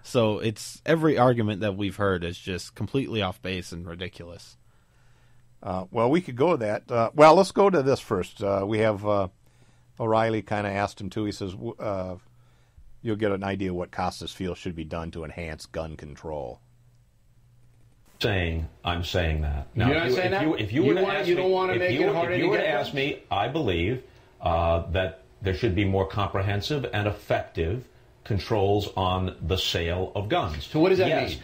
So it's every argument that we've heard is just completely off base and ridiculous. Well, we could go to that. Well, let's go to this first. We have O'Reilly kind of asked him, too. He says, you'll get an idea what Costas feels should be done to enhance gun control. I'm saying that. Now, You're not saying that? If you don't want to make it harder to get If you were to ask me, I believe that there should be more comprehensive and effective controls on the sale of guns. So what does that mean?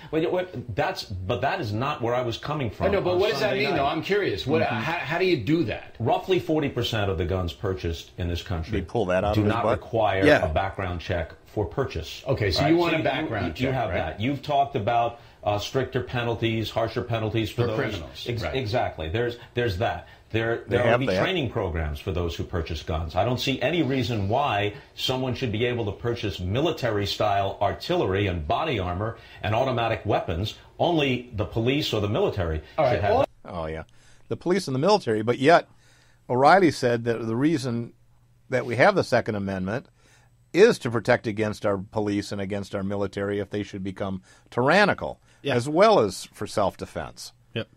But that is not where I was coming from. I know, but what does that mean, though? I'm curious. How do you do that? Roughly 40% of the guns purchased in this country pull that out do of his not butt? require a background check for purchase. Okay, so you want a background check, You have right? that. You've talked about stricter penalties, harsher penalties for those criminals. Right. Exactly. There's that. There will be training programs for those who purchase guns. I don't see any reason why someone should be able to purchase military-style artillery and body armor and automatic weapons. Only the police or the military should have that. Oh, yeah. The police and the military. But yet, O'Reilly said that the reason that we have the Second Amendment is to protect against our police and against our military if they should become tyrannical, as well as for self-defense. Yep.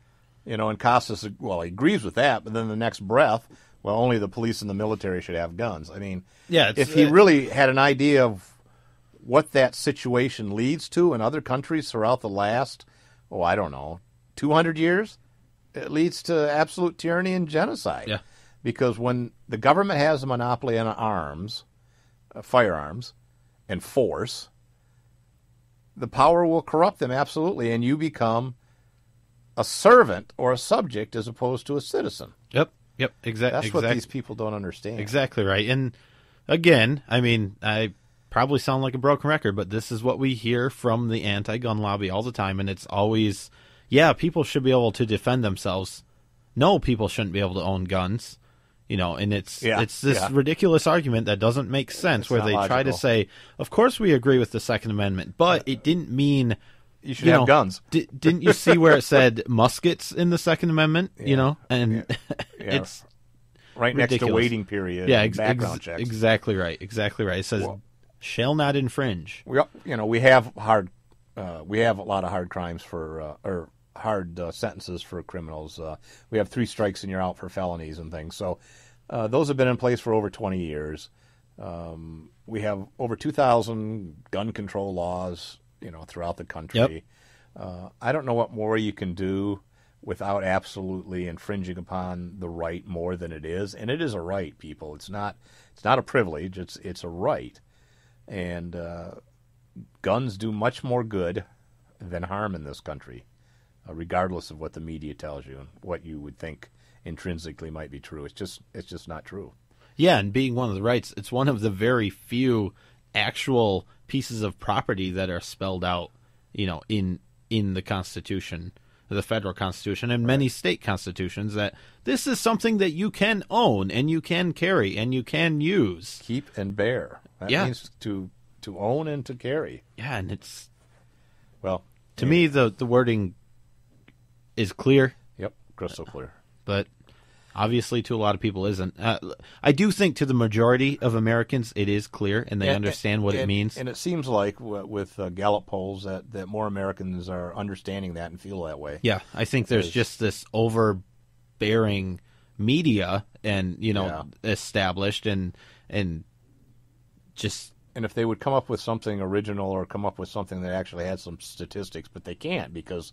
You know, and Costas, well, he agrees with that, but then the next breath, well, only the police and the military should have guns. I mean, if he really had an idea of what that situation leads to in other countries throughout the last, I don't know, 200 years, it leads to absolute tyranny and genocide. Yeah. Because when the government has a monopoly on arms, firearms, and force, the power will corrupt them absolutely, and you become a servant or a subject as opposed to a citizen. Yep, exactly. That's what these people don't understand. Exactly right. And again, I mean, I probably sound like a broken record, but this is what we hear from the anti-gun lobby all the time, and it's always, people should be able to defend themselves. No, people shouldn't be able to own guns. You know, and it's this ridiculous argument that doesn't make sense, where they try to say, of course we agree with the Second Amendment, but it didn't mean you should have guns. Didn't you see where it said muskets in the Second Amendment? You know, and it's right ridiculous. Next to waiting period. Background checks. Exactly right. It says shall not infringe. We have we have a lot of hard crimes for or hard sentences for criminals. We have 3 strikes and you're out for felonies and things. So those have been in place for over 20 years. We have over 2,000 gun control laws, throughout the country. Yep. I don't know what more you can do without absolutely infringing upon the right more than it is. And it is a right, people. It's not a privilege. It's a right. And guns do much more good than harm in this country, regardless of what the media tells you and what you would think intrinsically might be true. It's just not true. Yeah, and being one of the rights, it's one of the very few actual pieces of property that are spelled out, in the Constitution, the federal Constitution, and many state constitutions, that this is something that you can own and you can carry and you can use. Keep and bear. That means to own and to carry. Yeah, and it's... Well, to me, the wording is clear. Yep, crystal clear. But obviously to a lot of people isn't. I do think to the majority of Americans it is clear and they understand what it means. And it seems like with Gallup polls that more Americans are understanding that and feel that way. Yeah, I think there's just this overbearing media and, established and just... And if they would come up with something original or come up with something that actually had some statistics, but they can't because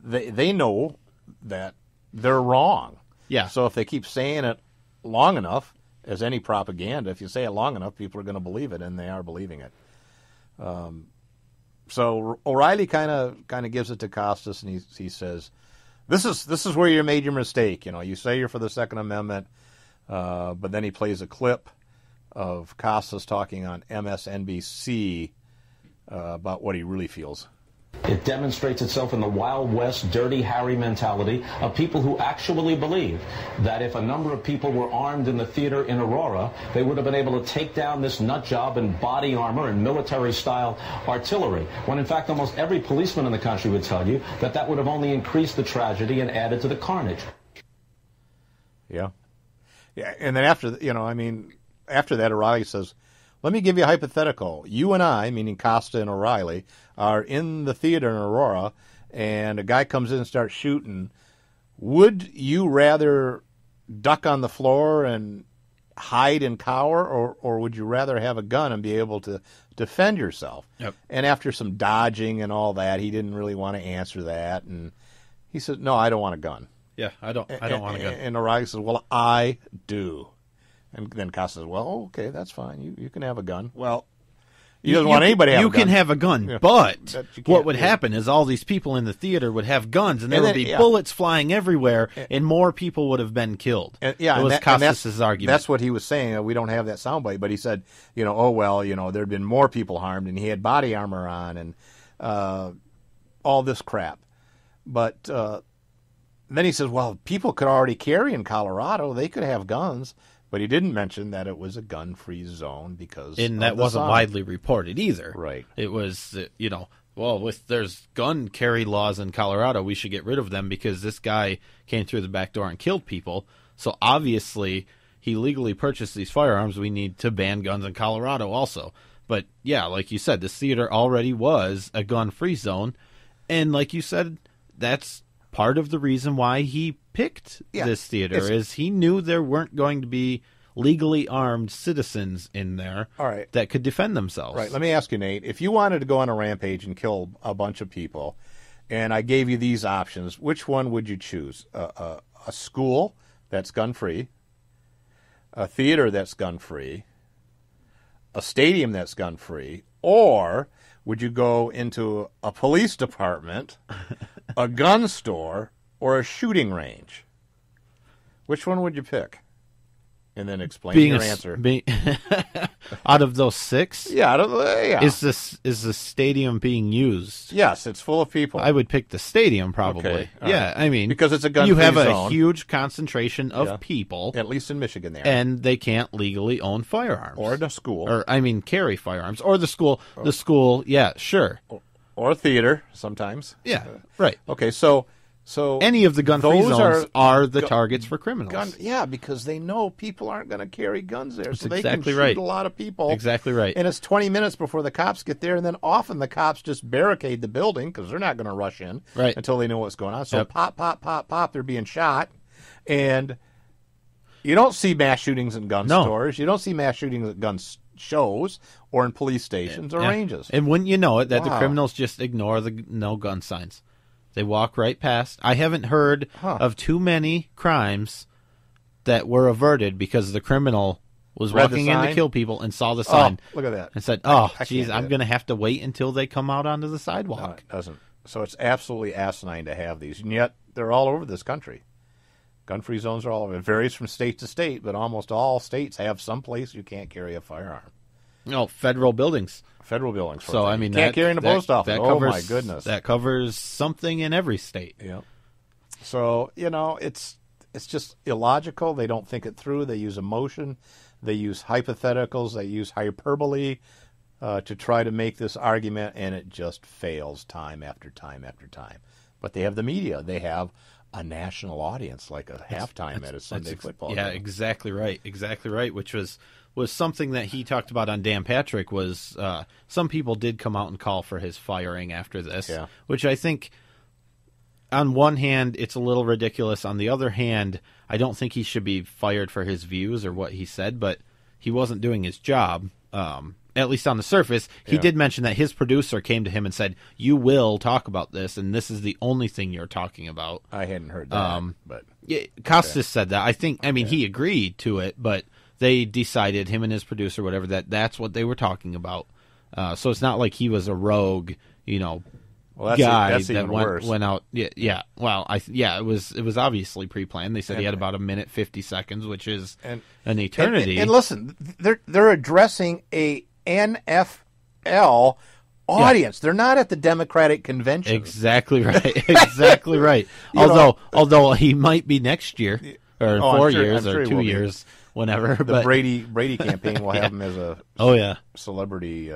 they know that they're wrong. Yeah. So if they keep saying it long enough, as any propaganda, if you say it long enough, people are going to believe it, and they are believing it. So O'Reilly kind of gives it to Costas, and he says, "This is where you made your mistake. You say you're for the Second Amendment, but then he plays a clip of Costas talking on MSNBC about what he really feels." It demonstrates itself in the Wild West, Dirty Harry mentality of people who actually believe that if a number of people were armed in the theater in Aurora, they would have been able to take down this nut job in body armor and military-style artillery, when in fact almost every policeman in the country would tell you that would have only increased the tragedy and added to the carnage. Yeah. And then after that, O'Reilly says, let me give you a hypothetical. You and I, meaning Costa and O'Reilly, are in the theater in Aurora, and a guy comes in and starts shooting. Would you rather duck on the floor and hide and cower, or would you rather have a gun and be able to defend yourself? Yep. And after some dodging and all that, he didn't really want to answer that, and he said, "No, I don't want a gun." Yeah, I don't want a gun. And O'Reilly says, "Well, I do." And then Costa says, "Well, okay, that's fine. You can have a gun." Well, he doesn't want anybody to have a gun. You can have a gun, Yeah. but You can't what would do. happen is all these people in the theater would have guns, and there And would then- be yeah. bullets flying everywhere, and more people would have been killed. And, yeah, it was and Costas' argument. That's what he was saying. We don't have that soundbite, but he said, oh well, there'd been more people harmed, and he had body armor on, and all this crap. But then he says, well, people could already carry in Colorado; they could have guns. But he didn't mention that it was a gun-free zone because and that of the wasn't sign. widely reported either. Right. It was, well, there's gun carry laws in Colorado, we should get rid of them because this guy came through the back door and killed people. So obviously, he legally purchased these firearms. We need to ban guns in Colorado also. But yeah, like you said, this theater already was a gun-free zone, and like you said, that's part of the reason why he picked this theater is he knew there weren't going to be legally armed citizens in there that could defend themselves. Right. Let me ask you, Nate, if you wanted to go on a rampage and kill a bunch of people, and I gave you these options, which one would you choose? A school that's gun-free, a theater that's gun-free, a stadium that's gun-free, or would you go into a police department, a gun store, or a shooting range? Which one would you pick? And then explain your answer. Out of those six, Yeah. is the stadium being used? Yes, it's full of people. I would pick the stadium probably. Okay, all Yeah, right. I mean, Because it's a gun-free You have zone. a huge concentration of people, At least in Michigan there. and they can't legally own firearms Or in a school. or carry firearms, or the school. The school, yeah, sure, Or a theater sometimes. yeah, right. Okay, so Any of the gun-free those zones are the gu- targets for criminals. because they know people aren't going to carry guns there, so they exactly can right. shoot a lot of people. Exactly right. And it's 20 minutes before the cops get there, and then often the cops just barricade the building because they're not going to rush in until they know what's going on. So Yep. pop, pop, pop, pop, they're being shot, and you don't see mass shootings in gun stores. You don't see mass shootings at gun shows or in police stations or ranges. And wouldn't you know it, that the Wow. criminals just ignore the no gun signs. They walk right past. I haven't heard of too many crimes that were averted because the criminal was Read the walking in to sign? kill people and saw the sign Oh, look at that. and said, I geez, can't I'm do it. going to have to wait until they come out onto the No, sidewalk. it doesn't. So it's absolutely asinine to have these, and yet they're all over this country. Gun-free zones are all over. It varies from state to state, but almost all states have some place you can't carry a firearm. No, federal buildings. Federal buildings. For So, example. I mean, you can't that, carry in the that- post office. that Oh, covers, my goodness. That covers something in every state. Yeah. So, it's just illogical. They don't think it through. They use emotion. They use hypotheticals. They use hyperbole to try to make this argument, and it just fails time after time after time. But they have the media. They have a national audience, like a halftime at a Sunday football game. Yeah, exactly right. Exactly right, which was something that he talked about on Dan Patrick was some people did come out and call for his firing after this, which I think on one hand it's a little ridiculous. On the other hand, I don't think he should be fired for his views or what he said, but he wasn't doing his job, at least on the surface. He did mention that his producer came to him and said, you will talk about this, and this is the only thing you're talking about. I hadn't heard that, but... Yeah, Costas said that. I mean, he agreed to it, but they decided, him and his producer, whatever, that that's what they were talking about. So it's not like he was a rogue, Well, guy that's that even worse. went out. Yeah. Well, it was obviously pre-planned. They said he had about a minute 50 seconds, which is an eternity. And listen, they're addressing a NFL audience. They're not at the Democratic convention. Exactly right. Exactly right. Although he might be next year or in 4 years or 2 years, whenever. The Brady campaign will have him as a celebrity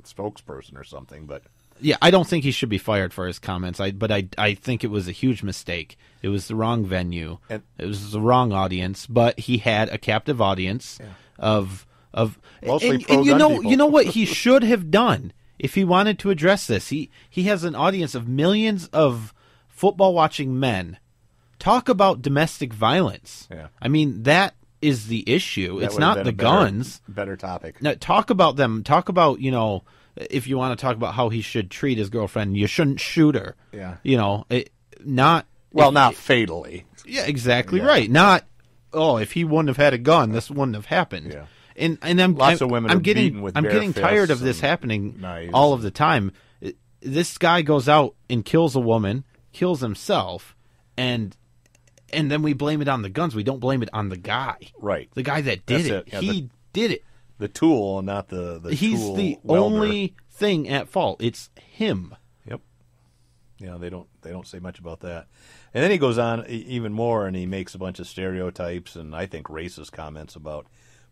spokesperson or something. But yeah, I don't think he should be fired for his comments. But I think it was a huge mistake. It was the wrong venue. It was the wrong audience. But he had a captive audience of Mostly and you pro-gun know, people. you know what he should have done if he wanted to address this. He has an audience of millions of football watching men. Talk about domestic violence. Yeah. I mean, that is the issue. That It's would have not been the a guns. Better topic. Now, talk about them. Talk about, if you want to talk about how he should treat his girlfriend, you shouldn't shoot her. Yeah. Not fatally. Yeah, exactly right. Not if he wouldn't have had a gun, this wouldn't have happened. Yeah. And Lots of women are beaten with I'm bare getting tired fists of this and happening knives. all of the time. This guy goes out and kills a woman, kills himself, and then we blame it on the guns. We don't blame it on the guy. Right. The guy that did That's it. Yeah, he did it. The tool, not the He's tool the welder. only thing at fault. It's him. Yep. Yeah, they don't say much about that. And then he goes on even more, and he makes a bunch of stereotypes and I think racist comments about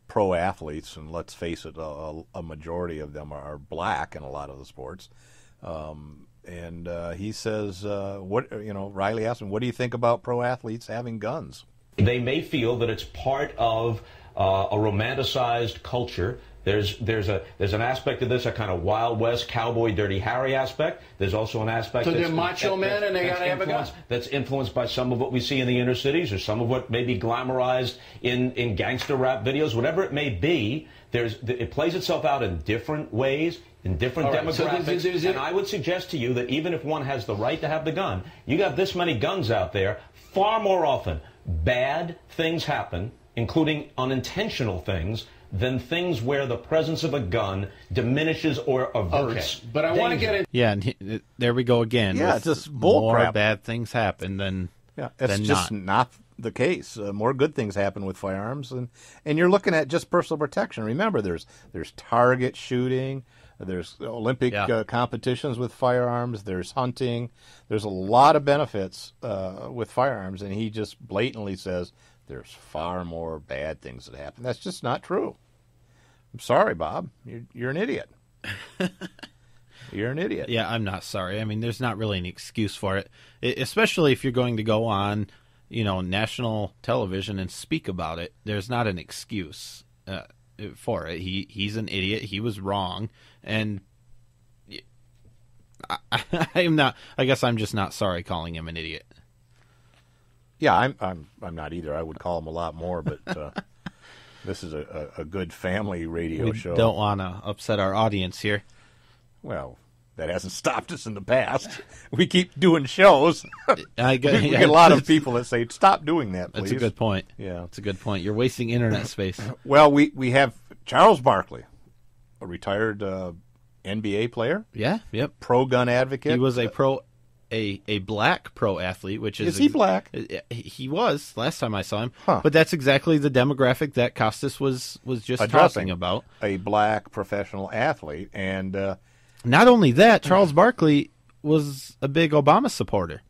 pro athletes. And let's face it, a majority of them are black in a lot of the sports. And he says, Riley asked him, "What do you think about pro athletes having guns?" They may feel that it's part of a romanticized culture. There's an aspect of this, a kind of Wild West cowboy Dirty Harry aspect. There's also an aspect. So they're macho men and they gotta have a gun. That's influenced by some of what we see in the inner cities, or some of what may be glamorized in gangster rap videos, whatever it may be. It plays itself out in different ways, in different demographics. And I would suggest to you that even if one has the right to have the gun, you got this many guns out there. Far more often, bad things happen, including unintentional things, than things where the presence of a gun diminishes or averts. Okay, but I want to get in. Yeah, and there we go again. Yeah, with it's just bull more crap. Bad things happen than It's than just not the case. More good things happen with firearms, and you're looking at just personal protection. Remember, there's target shooting, there's Olympic competitions with firearms, there's hunting, there's a lot of benefits with firearms, and he just blatantly says there's far more bad things that happen. That's just not true. I'm sorry, Bob. You're an idiot. You're an idiot. Yeah, I'm not sorry. I mean, there's not really an excuse for it, especially if you're going to go on, national television and speak about it. There's not an excuse for it. He's an idiot. He was wrong, and I'm not. I guess I'm just not sorry calling him an idiot. Yeah, I'm not either. I would call him a lot more, but this is a good family radio show. Don't want to upset our audience here. Well, that hasn't stopped us in the past. We keep doing shows. We get a lot of people that say, "Stop doing that, please." That's a good point. Yeah, that's a good point. You're wasting internet space. Well, we have Charles Barkley, a retired NBA player. Yeah. Yep. Pro gun advocate. He was a black pro athlete, which is he black? He was last time I saw him. Huh. But that's exactly the demographic that Costas was just addressing, talking about. A black professional athlete, and not only that, Charles Barkley was a big Obama supporter.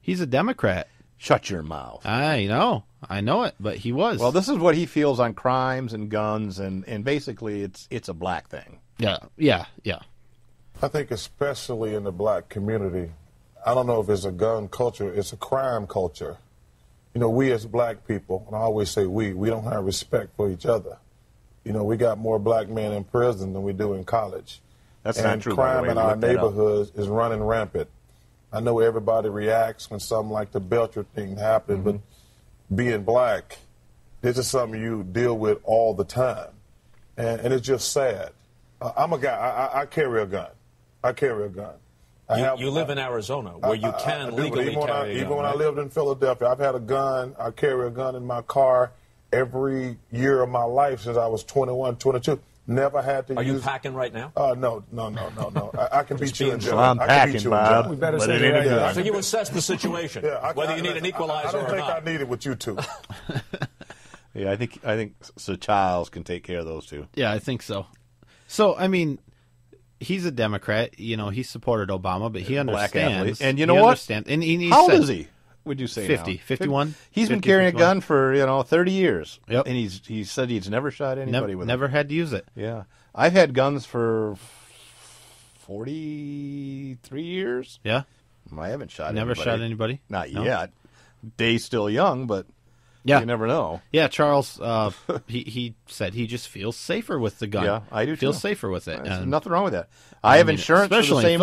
He's a Democrat. Shut your mouth. I know it, but he was. Well, this is what he feels on crimes and guns, and basically it's a black thing. Yeah. I think especially in the black community, I don't know if it's a gun culture, it's a crime culture. We as black people, and I always say we don't have respect for each other. We got more black men in prison than we do in college. That's not true. Crime in our neighborhoods is running rampant. I know everybody reacts when something like the Belcher thing happened, but being black, this is something you deal with all the time. And it's just sad. I'm a guy, I carry a gun. You live in Arizona, where you can legally carry a gun. Even when I lived in Philadelphia, I've had a gun. I carry a gun in my car every year of my life since I was 21, 22. Never had to use... Are you packing right now? No. I can beat you in jail. I'm packing, Bob. We better say it ain't a gun. So you assess the situation, whether you need an equalizer or not. I don't think I need it with you two. Yeah, I think Sir Charles can take care of those two. Yeah, I think so. So, I mean, he's a Democrat. He supported Obama, but he understands. And you know what? And how old is he? Would you say 50, now? 51? He's been carrying 51. A gun for 30 years. Yep. And he said he's never shot anybody with it. Never had to use it. Yeah, I've had guns for 43 years. Yeah, I haven't shot. Never anybody. shot anybody. Not yet. Day's still young, but Yeah. You never know. Yeah, Charles, he said he just feels safer with the gun. Yeah, I do Feels too. safer with it. There's And nothing wrong with that. I have insurance for the especially same